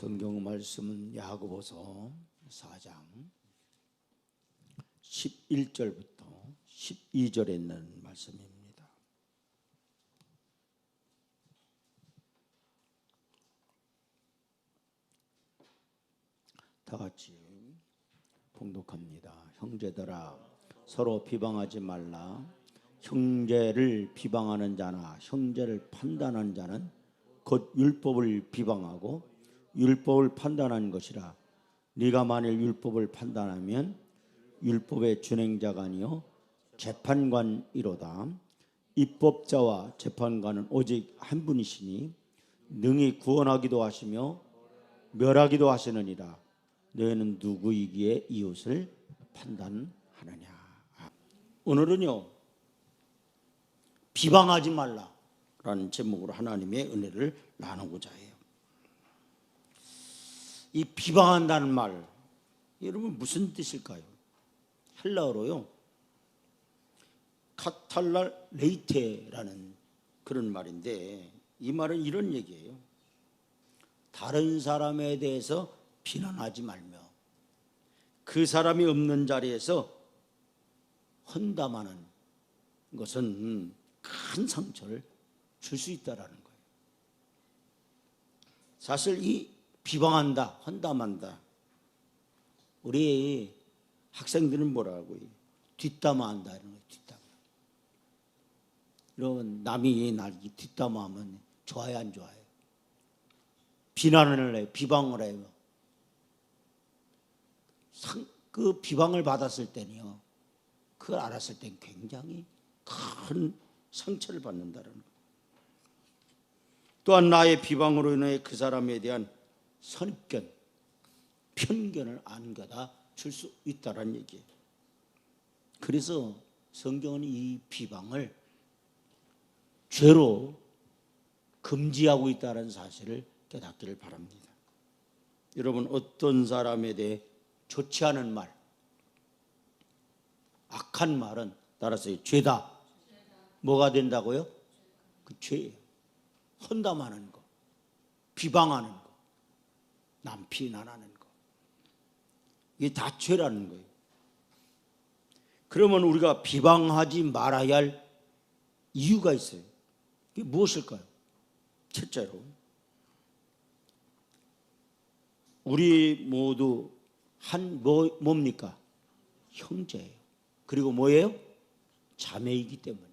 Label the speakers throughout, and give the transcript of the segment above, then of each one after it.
Speaker 1: 성경 말씀은 야고보서 4장 11절부터 12절에 있는 말씀입니다. 다 같이 봉독합니다. 형제들아, 서로 비방하지 말라. 형제를 비방하는 자나 형제를 판단하는 자는 곧 율법을 비방하고 율법을 판단한 것이라. 네가 만일 율법을 판단하면 율법의 준행자가 아니요 재판관이로다. 입법자와 재판관은 오직 한 분이시니 능히 구원하기도 하시며 멸하기도 하시느니라. 너희는 누구이기에 이웃을 판단하느냐. 오늘은요, 비방하지 말라라는 제목으로 하나님의 은혜를 나누고자 해요. 이 비방한다는 말, 여러분 무슨 뜻일까요? 헬라어로요, 카탈랄레이테라는 그런 말인데, 이 말은 이런 얘기예요. 다른 사람에 대해서 비난하지 말며 그 사람이 없는 자리에서 헌담하는 것은 큰 상처를 줄 수 있다라는 거예요. 사실 이 비방한다, 헌담한다, 우리 학생들은 뭐라고 해요? 뒷담화한다 이런 거예요. 뒷담화. 이런 남이 날 뒷담화하면 좋아요, 안 좋아요? 비난을 해요, 비방을 해요. 그 비방을 받았을 때는요, 그걸 알았을 땐 굉장히 큰 상처를 받는다는 거예요. 또한 나의 비방으로 인해 그 사람에 대한 선입견, 편견을 안겨다 줄 수 있다는 얘기예요. 그래서 성경은 이 비방을 죄로 금지하고 있다는 사실을 깨닫기를 바랍니다. 여러분, 어떤 사람에 대해 좋지 않은 말, 악한 말은 따라서 죄다. 뭐가 된다고요? 그 죄예요. 헌담하는 거, 비방하는 거, 남 비난하는 거, 이게 다 죄라는 거예요. 그러면 우리가 비방하지 말아야 할 이유가 있어요. 이게 무엇일까요? 첫째로, 우리 모두 뭡니까? 형제예요. 그리고 뭐예요? 자매이기 때문에.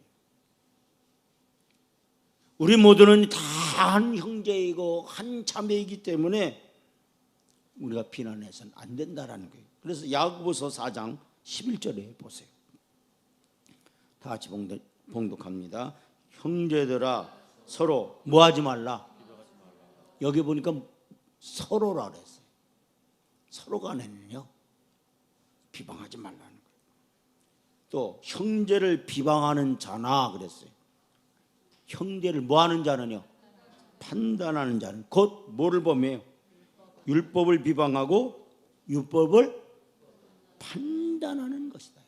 Speaker 1: 우리 모두는 다 한 형제이고 한 자매이기 때문에 우리가 비난해서는 안 된다라는 거예요. 그래서 야고보서 4장 11절에 보세요. 다 같이 봉독합니다. 형제들아, 서로 뭐하지 말라. 여기 보니까 서로라 그랬어요. 서로 간에는요, 비방하지 말라는 거예요. 또 형제를 비방하는 자나 그랬어요. 형제를 뭐하는 자는요? 판단하는 자는 곧 뭐를 범해요? 율법을 비방하고 율법을 판단하는 것이다.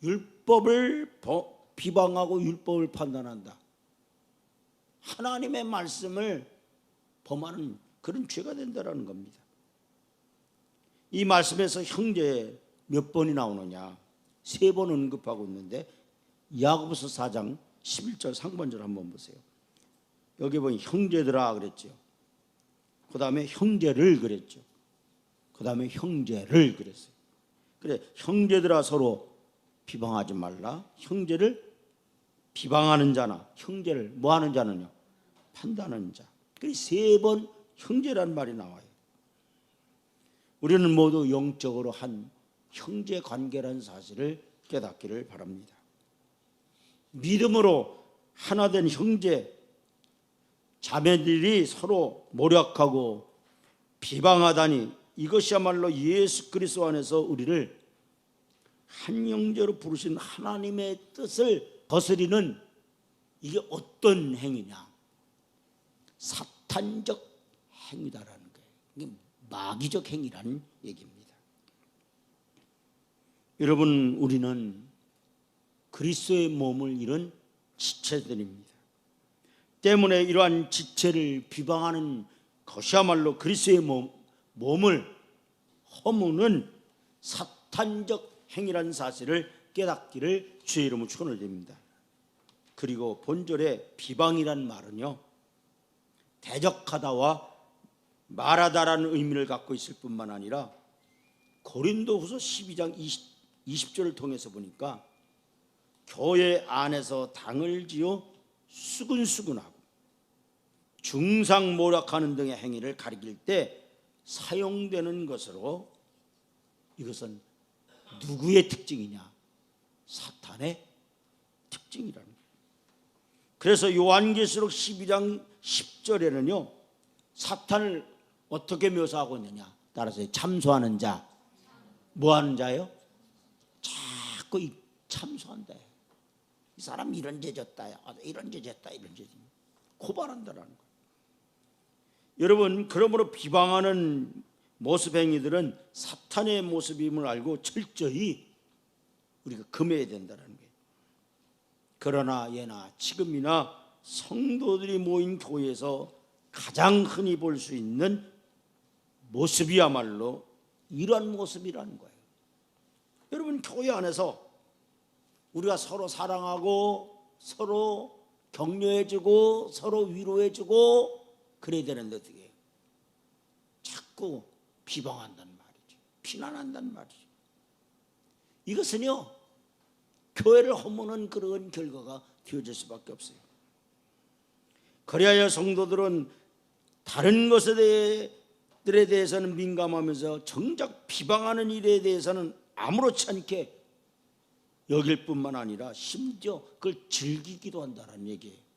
Speaker 1: 율법을 비방하고 율법을 판단한다. 하나님의 말씀을 범하는 그런 죄가 된다는 겁니다. 이 말씀에서 형제 몇 번이 나오느냐? 3번 언급하고 있는데, 야고보서 4장 11절 상반절 한번 보세요. 여기 보니 형제들아 그랬죠. 그 다음에 형제를 그랬죠. 그 다음에 형제를 그랬어요. 그래, 형제들아 서로 비방하지 말라. 형제를 비방하는 자나 형제를 뭐하는 자는요? 판단하는 자. 그래, 3번 형제란 말이 나와요. 우리는 모두 영적으로 한 형제 관계라는 사실을 깨닫기를 바랍니다. 믿음으로 하나된 형제, 자매들이 서로 모략하고 비방하다니, 이것이야말로 예수 그리스도 안에서 우리를 한 형제로 부르신 하나님의 뜻을 거스리는, 이게 어떤 행위냐? 사탄적 행위다라는 거예요. 이게 마귀적 행위라는 얘기입니다. 여러분, 우리는 그리스도의 몸을 이룬 지체들입니다. 때문에 이러한 지체를 비방하는 그것이야말로 그리스도의 몸을 허무는 사탄적 행위라는 사실을 깨닫기를 주의 이름으로 축원드립니다. 그리고 본절의 비방이란 말은요, 대적하다와 말하다라는 의미를 갖고 있을 뿐만 아니라 고린도후서 12장 20절을 통해서 보니까 교회 안에서 당을 지어 수근수근하고 중상모략하는 등의 행위를 가리킬 때 사용되는 것으로, 이것은 누구의 특징이냐? 사탄의 특징이라는 거예요. 그래서 요한계시록 12장 10절에는요 사탄을 어떻게 묘사하고 있느냐? 따라서 참소하는 자, 뭐하는 자요? 자꾸 참소한다. 이 사람 이런 죄 졌다, 이런 죄 졌다, 이런 죄 졌다, 고발한다라는 거예요. 여러분, 그러므로 비방하는 모습 행위들은 사탄의 모습임을 알고 철저히 우리가 금해야 된다는 거예요. 그러나 예나 지금이나 성도들이 모인 교회에서 가장 흔히 볼 수 있는 모습이야말로 이러한 모습이라는 거예요. 여러분, 교회 안에서 우리가 서로 사랑하고 서로 격려해주고 서로 위로해주고 그래야 되는데 어떻게 해요? 자꾸 비방한단 말이죠. 비난한단 말이죠. 이것은요 교회를 허무는 그런 결과가 되어질 수밖에 없어요. 그래야 성도들은 다른 것에 대해서는 민감하면서 정작 비방하는 일에 대해서는 아무렇지 않게 여길 뿐만 아니라 심지어 그걸 즐기기도 한다는 얘기예요.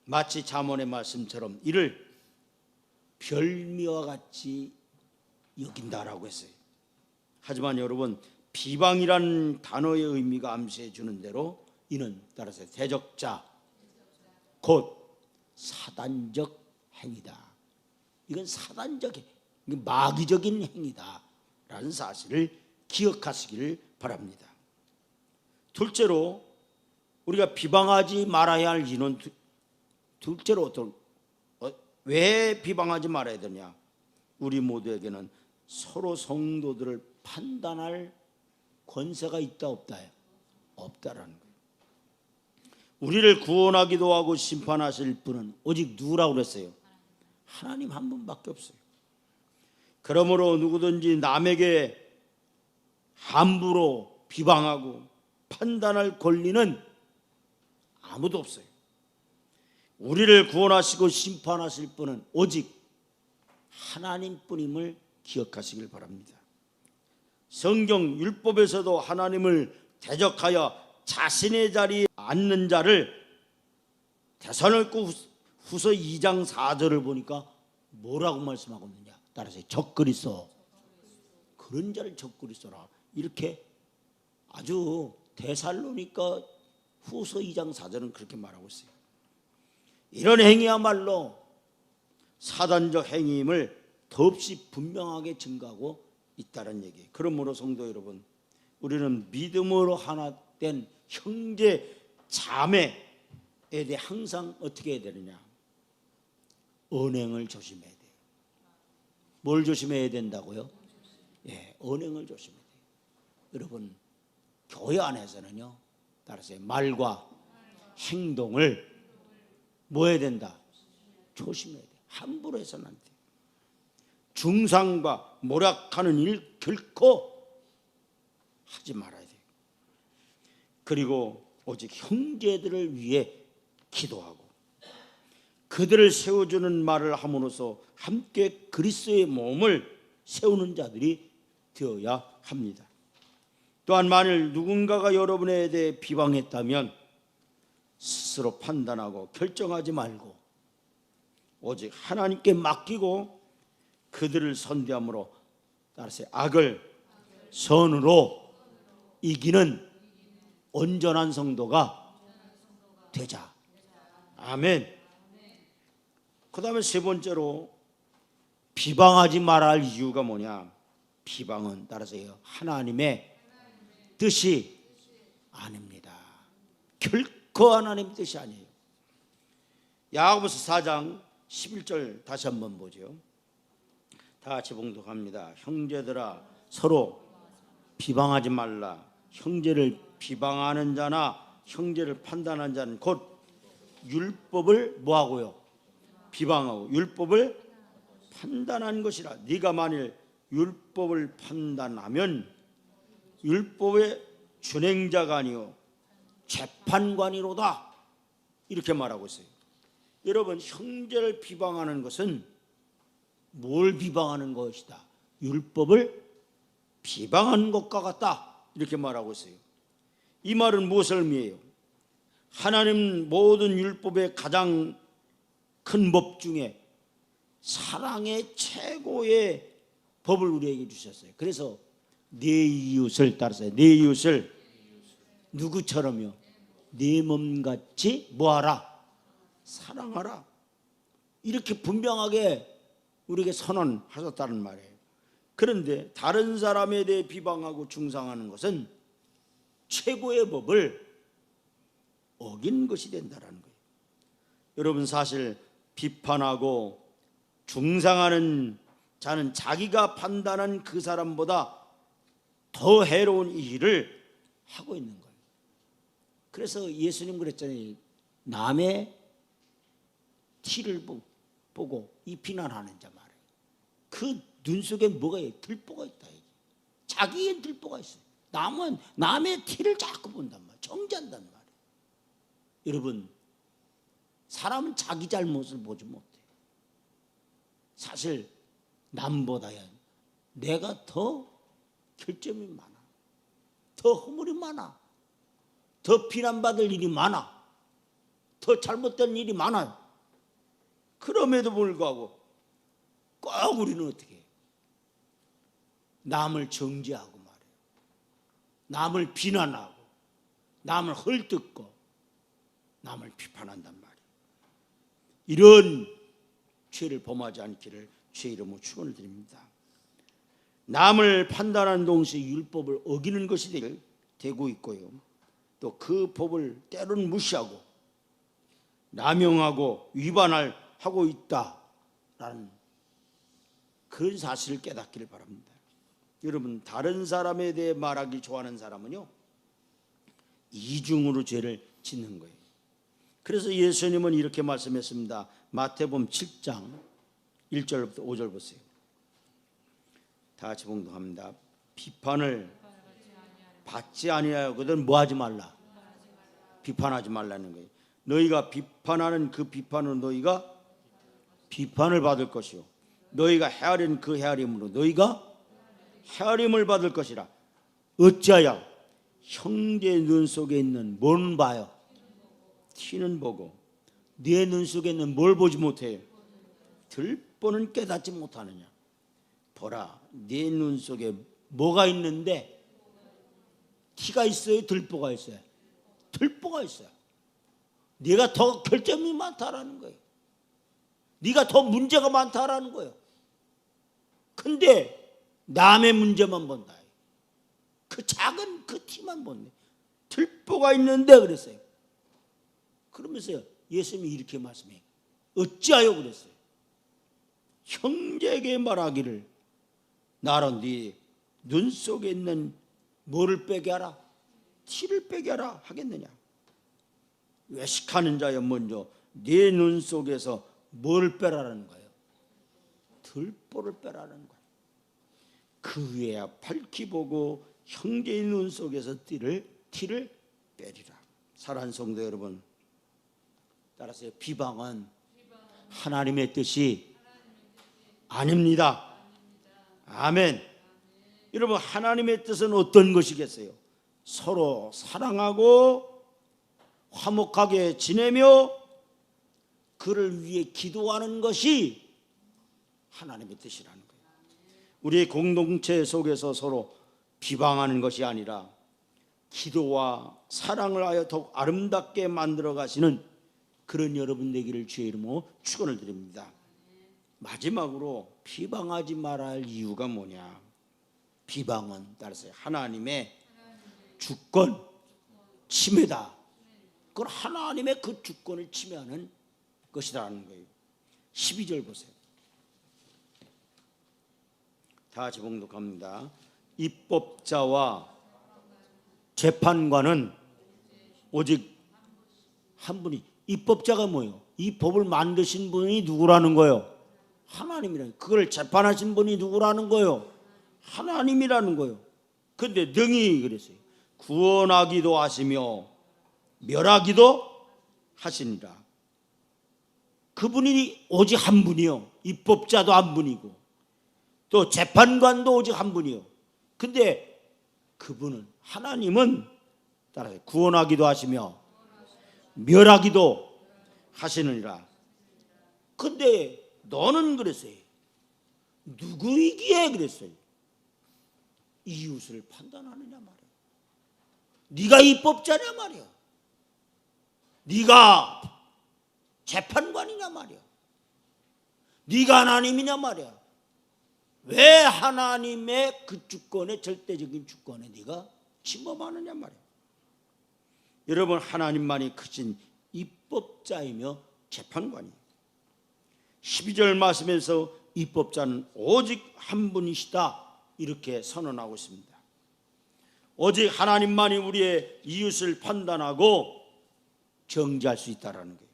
Speaker 1: 마치 잠언의 말씀처럼 이를 별미와 같이 여긴다라고 했어요. 하지만 여러분, 비방이라는 단어의 의미가 암시해 주는 대로 이는 따라서 대적자, 곧 사단적 행위다. 이건 사단적, 이건 마귀적인 행위다라는 사실을 기억하시기를 바랍니다. 둘째로 우리가 비방하지 말아야 할 이유는, 둘째로 왜 비방하지 말아야 되냐? 우리 모두에게는 서로 성도들을 판단할 권세가 있다 없다요? 없다라는 거예요. 우리를 구원하기도 하고 심판하실 분은 오직 누구라고 그랬어요? 하나님 한 분밖에 없어요. 그러므로 누구든지 남에게 함부로 비방하고 판단할 권리는 아무도 없어요. 우리를 구원하시고 심판하실 분은 오직 하나님뿐임을 기억하시길 바랍니다. 성경 율법에서도 하나님을 대적하여 자신의 자리에 앉는 자를 데살로니가 후서 2장 4절을 보니까 뭐라고 말씀하고 있느냐? 따라서 적그리스도, 그런 자를 적그리스도라, 이렇게 아주 데살로니가 후서 2장 4절은 그렇게 말하고 있어요. 이런 행위야말로 사단적 행위임을 더없이 분명하게 증거하고 있다는 얘기예요. 그러므로 성도 여러분, 우리는 믿음으로 하나 된 형제 자매에 대해 항상 어떻게 해야 되느냐? 언행을 조심해야 돼요. 뭘 조심해야 된다고요? 예, 언행을 조심해야 돼요. 여러분, 교회 안에서는요, 따라서 말과 행동을 뭐 해야 된다? 조심해야 돼요. 함부로 해서는 안 돼요. 중상과 모략하는 일 결코 하지 말아야 돼요. 그리고 오직 형제들을 위해 기도하고 그들을 세워주는 말을 함으로써 함께 그리스도의 몸을 세우는 자들이 되어야 합니다. 또한 만일 누군가가 여러분에 대해 비방했다면 스스로 판단하고 결정하지 말고 오직 하나님께 맡기고 그들을 선대함으로 따라서 악을 선으로 이기는 온전한 성도가 되자. 아멘. 그 다음에 세 번째로 비방하지 말아야 할 이유가 뭐냐? 비방은 따라서요, 하나님의 뜻이 아닙니다. 결코 하나님의 뜻이 아니에요. 야고보서 4장 11절 다시 한번 보죠. 다 같이 봉독합니다. 형제들아 서로 비방하지 말라. 형제를 비방하는 자나 형제를 판단하는 자는 곧 율법을 뭐하고요? 비방하고 율법을 판단한 것이라. 네가 만일 율법을 판단하면 율법의 준행자가 아니요 재판관이로다. 이렇게 말하고 있어요. 여러분, 형제를 비방하는 것은 뭘 비방하는 것이다? 율법을 비방하는 것과 같다. 이렇게 말하고 있어요. 이 말은 무엇을 의미해요? 하나님 모든 율법의 가장 큰 법 중에 사랑의 최고의 법을 우리에게 주셨어요. 그래서 내 이웃을 따라서 내 이웃을 누구처럼요? 내 몸같이 뭐하라? 사랑하라. 이렇게 분명하게 우리에게 선언하셨다는 말이에요. 그런데 다른 사람에 대해 비방하고 중상하는 것은 최고의 법을 어긴 것이 된다는 거예요. 여러분, 사실 비판하고 중상하는 자는 자기가 판단한 그 사람보다 더 해로운 일을 하고 있는 거예요. 그래서 예수님 그랬잖아요. 남의 티를 보고 이 비난하는 자 말이에요. 그 눈 속에 뭐가 있어요? 들보가 있다. 자기의 들보가 있어요. 남은 남의 티를 자꾸 본단 말이에요. 정죄한단 말이에요. 여러분, 사람은 자기 잘못을 보지 못해요. 사실 남보다야 내가 더 결점이 많아. 더 허물이 많아. 더 비난받을 일이 많아. 더 잘못된 일이 많아요. 그럼에도 불구하고 꼭 우리는 어떻게 해요? 남을 정죄하고 말이에요. 남을 비난하고 남을 헐뜯고 남을 비판한단 말이에요. 이런 죄를 범하지 않기를 주의 이름으로 축원을 드립니다. 남을 판단하는 동시에 율법을 어기는 것이 되고 있고요. 또 그 법을 때로는 무시하고 남용하고 위반하고 있다라는 그런 사실을 깨닫기를 바랍니다. 여러분, 다른 사람에 대해 말하기 좋아하는 사람은요, 이중으로 죄를 짓는 거예요. 그래서 예수님은 이렇게 말씀했습니다. 마태복음 7장 1절부터 5절 보세요. 다 같이 봉독합니다. 비판을 받지 아니하거든 뭐하지 말라. 비판하지 말라는 거예요. 너희가 비판하는 그 비판으로 너희가 비판을 받을 것이요, 너희가 헤아린 그 헤아림으로 너희가 헤아림을 받을 것이라. 어찌하여 형제의 눈 속에 있는 뭔 봐요? 티는 보고 네 눈 속에 있는 뭘 보지 못해요? 들보는 깨닫지 못하느냐. 보라, 네 눈 속에 뭐가 있는데 티가 있어요? 들보가 있어요? 들보가 있어요. 네가 더 결점이 많다라는 거예요. 네가 더 문제가 많다라는 거예요. 근데 남의 문제만 본다. 그 작은 그 티만 본다. 들보가 있는데 그랬어요. 그러면서 예수님이 이렇게 말씀해요. 어찌하여 그랬어요? 형제에게 말하기를 나로 네 눈 속에 있는 뭐를 빼게 하라? 티를 빼게 하라 하겠느냐? 외식하는 자여, 먼저 네 눈 속에서 뭘 빼라는 거예요? 들보를 빼라는 거예요. 그 위에야 밝히 보고 형제의 눈 속에서 티를 빼리라. 사랑하는 성도 여러분, 따라서 비방은 하나님의 뜻이 아닙니다. 아멘. 여러분, 하나님의 뜻은 어떤 것이겠어요? 서로 사랑하고 화목하게 지내며 그를 위해 기도하는 것이 하나님의 뜻이라는 거예요. 우리의 공동체 속에서 서로 비방하는 것이 아니라 기도와 사랑을 하여 더욱 아름답게 만들어 가시는 그런 여러분 되기를 주의 이름으로 축원을 드립니다. 마지막으로 비방하지 말아야 할 이유가 뭐냐? 비방은 따라서 하나님의 주권 침해다. 그건 하나님의 그 주권을 침해하는 것이라는 거예요. 12절 보세요. 다 같이 봉독합니다. 입법자와 재판관은 오직 한 분이. 입법자가 뭐예요? 이 법을 만드신 분이 누구라는 거예요? 하나님이라는. 그걸 재판하신 분이 누구라는 거예요? 하나님이라는 거예요. 근데 능히 그랬어요. 구원하기도 하시며 멸하기도 하시니라. 그분이 오직 한 분이요. 입법자도 한 분이고 또 재판관도 오직 한 분이요. 근데 그분은, 하나님은 따라서 구원하기도 하시며 멸하기도 하시느니라. 근데 너는 그랬어요. 누구이기에 그랬어요? 이웃을 판단하느냐 말이야. 네가 입법자냐 말이야. 네가 재판관이냐 말이야. 네가 하나님이냐 말이야. 왜 하나님의 그 주권에, 절대적인 주권에 네가 침범하느냐 말이야. 여러분, 하나님만이 크신 입법자이며 재판관이에요. 12절 말씀에서 입법자는 오직 한 분이시다 이렇게 선언하고 있습니다. 오직 하나님만이 우리의 이웃을 판단하고 정죄할 수 있다는 거예요.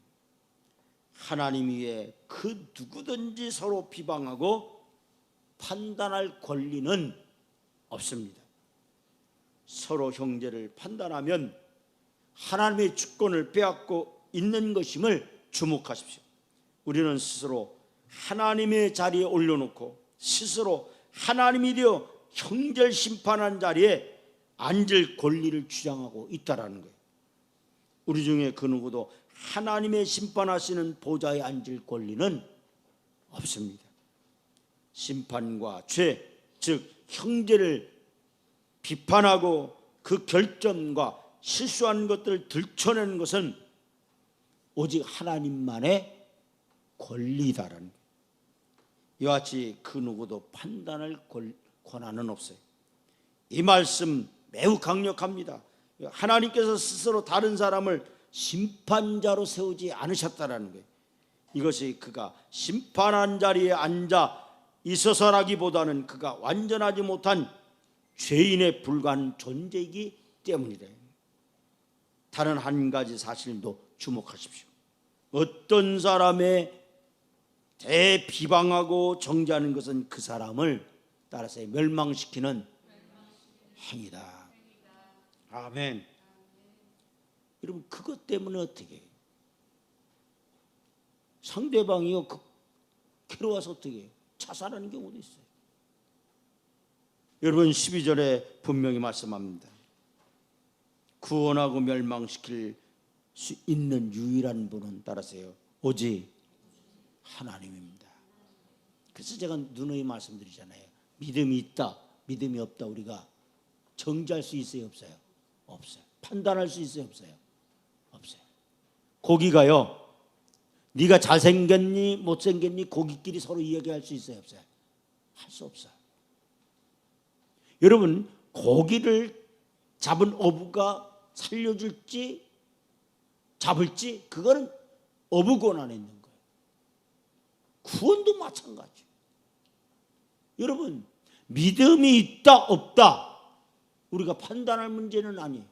Speaker 1: 하나님 위에 그 누구든지 서로 비방하고 판단할 권리는 없습니다. 서로 형제를 판단하면 하나님의 주권을 빼앗고 있는 것임을 주목하십시오. 우리는 스스로 하나님의 자리에 올려놓고 스스로 하나님이 되어 형제를 심판하는 자리에 앉을 권리를 주장하고 있다는 거예요. 우리 중에 그 누구도 하나님의 심판하시는 보좌에 앉을 권리는 없습니다. 심판과 죄, 즉 형제를 비판하고 그 결점과 실수한 것들을 들춰내는 것은 오직 하나님만의 권리다라는 거예요. 이와 같이 그 누구도 판단할 권한은 없어요. 이 말씀 매우 강력합니다. 하나님께서 스스로 다른 사람을 심판자로 세우지 않으셨다라는 거예요. 이것이 그가 심판한 자리에 앉아 있어서라기보다는 그가 완전하지 못한 죄인에 불과한 존재이기 때문이다. 다른 한 가지 사실도 주목하십시오. 어떤 사람의 대비방하고 정죄하는 것은 그 사람을 따라서 멸망시키는 행위다. 아멘. 여러분, 그것 때문에 어떻게 해요? 상대방이요 괴로워서 어떻게 해요? 자살하는 경우도 있어요. 여러분, 12절에 분명히 말씀합니다. 구원하고 멸망시킬 수 있는 유일한 분은 따라서요 오직 하나님입니다. 그래서 제가 누누이 말씀드리잖아요. 믿음이 있다, 믿음이 없다 우리가 정죄할 수 있어요, 없어요? 없어요. 판단할 수 있어요, 없어요? 없어요. 고기가요, 네가 잘생겼니 못생겼니 고기끼리 서로 이야기할 수 있어요, 없어요? 할 수 없어요. 여러분, 고기를 잡은 어부가 살려줄지 잡을지 그거는 어부 권한에 있는 거예요. 구원도 마찬가지. 여러분, 믿음이 있다 없다 우리가 판단할 문제는 아니에요.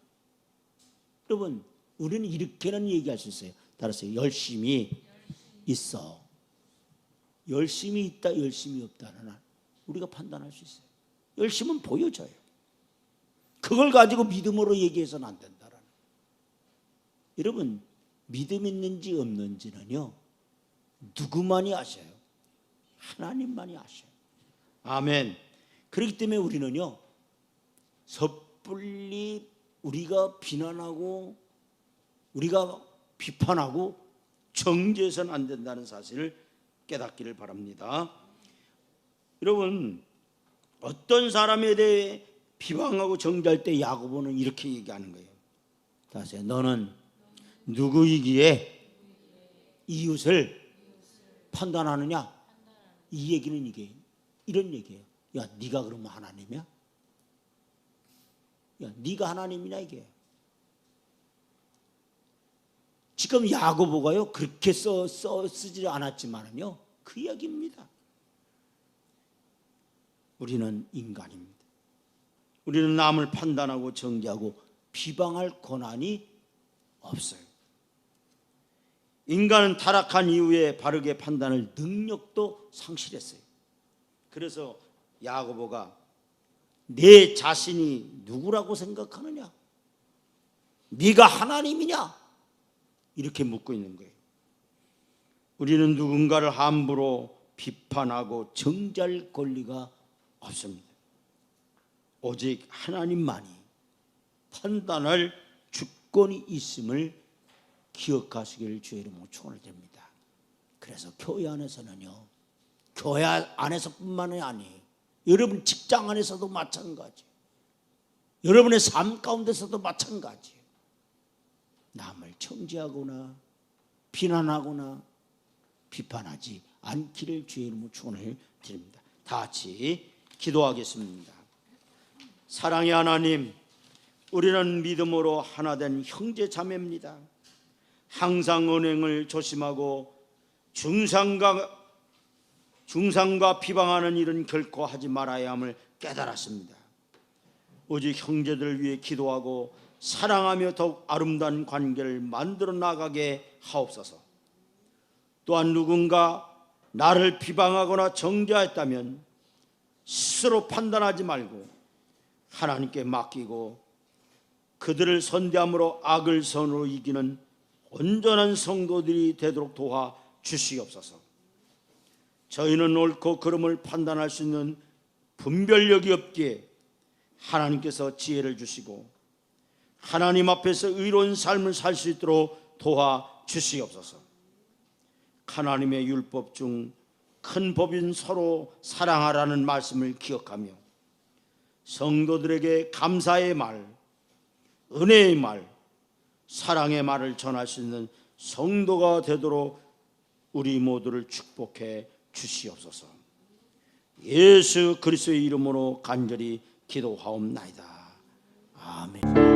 Speaker 1: 여러분, 우리는 이렇게는 얘기할 수 있어요. 따라서 열심히 있어. 열심히 있다 열심히 없다는 우리가 판단할 수 있어요. 열심은 보여져요. 그걸 가지고 믿음으로 얘기해서는 안 된다라는. 여러분, 믿음 있는지 없는지는요 누구만이 아셔요? 하나님만이 아셔요. 아멘. 그렇기 때문에 우리는요 섣불리 우리가 비난하고 우리가 비판하고 정죄해서는 안 된다는 사실을 깨닫기를 바랍니다. 여러분, 어떤 사람에 대해 비방하고 정죄할 때 야고보는 이렇게 얘기하는 거예요. 다시, 너는 누구이기에 이웃을 판단하느냐? 이 얘기는 이게 이런 얘기예요. 야, 네가 그러면 하나님이야? 야, 네가 하나님이냐 이게? 지금 야고보가요 그렇게 쓰지 않았지만은요 그 이야기입니다. 우리는 인간입니다. 우리는 남을 판단하고 정죄하고 비방할 권한이 없어요. 인간은 타락한 이후에 바르게 판단할 능력도 상실했어요. 그래서 야고보가 내 자신이 누구라고 생각하느냐? 네가 하나님이냐? 이렇게 묻고 있는 거예요. 우리는 누군가를 함부로 비판하고 정죄할 권리가 없습니다. 오직 하나님만이 판단할 주권이 있음을 기억하시기를 주의 이름으로 축원을 드립니다. 그래서 교회 안에서는요, 교회 안에서뿐만이 아니에요. 여러분 직장 안에서도 마찬가지, 여러분의 삶 가운데서도 마찬가지예요. 남을 정죄하거나 비난하거나 비판하지 않기를 주의 이름으로 축원을 드립니다. 다 같이 기도하겠습니다. 사랑의 하나님, 우리는 믿음으로 하나된 형제 자매입니다. 항상 언행을 조심하고 중상과 비방하는 일은 결코 하지 말아야 함을 깨달았습니다. 오직 형제들을 위해 기도하고 사랑하며 더욱 아름다운 관계를 만들어 나가게 하옵소서. 또한 누군가 나를 비방하거나 정죄했다면 스스로 판단하지 말고 하나님께 맡기고 그들을 선대함으로 악을 선으로 이기는 온전한 성도들이 되도록 도와 주시옵소서. 저희는 옳고 그름을 판단할 수 있는 분별력이 없기에 하나님께서 지혜를 주시고 하나님 앞에서 의로운 삶을 살 수 있도록 도와 주시옵소서. 하나님의 율법 중 큰 법인 서로 사랑하라는 말씀을 기억하며 성도들에게 감사의 말, 은혜의 말, 사랑의 말을 전할 수 있는 성도가 되도록 우리 모두를 축복해 주시옵소서. 예수 그리스도의 이름으로 간절히 기도하옵나이다. 아멘.